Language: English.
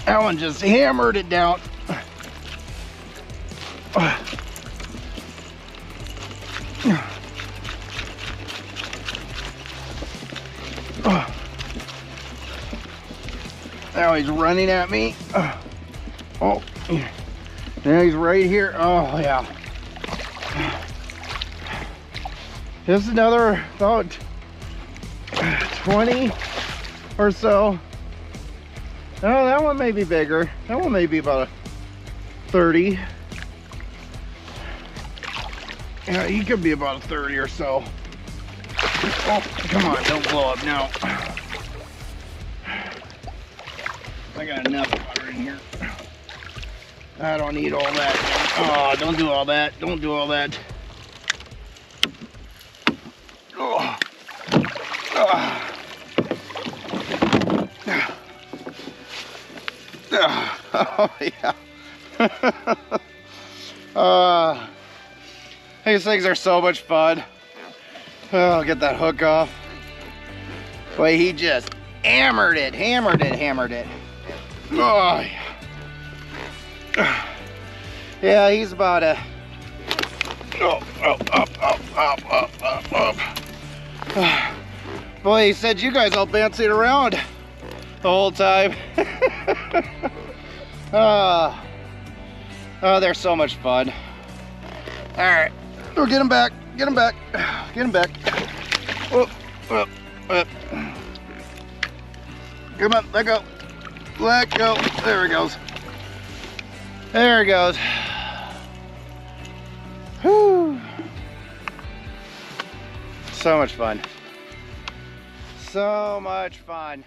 That one just hammered it down. Now he's running at me. Oh, now he's right here. Oh, yeah. Just another about 20 or so. Oh, that one may be bigger. That one may be about a 30. Yeah, he could be about a 30 or so. Oh, come on, don't blow up now. I got enough water in here. I don't need all that. Oh, don't do all that. Don't do all that. Oh, oh yeah. These things are so much fun. Oh, I'll get that hook off. Boy, he just hammered it. Oh, yeah. Yeah, he's about a... up. Boy, he said you guys all bouncing around the whole time. Oh, they're so much fun. All right, we'll get him back. Get him back. Get him back. Oh, oh, oh. Come on, let go. Let go. There he goes. There he goes. Whew. So much fun. So much fun.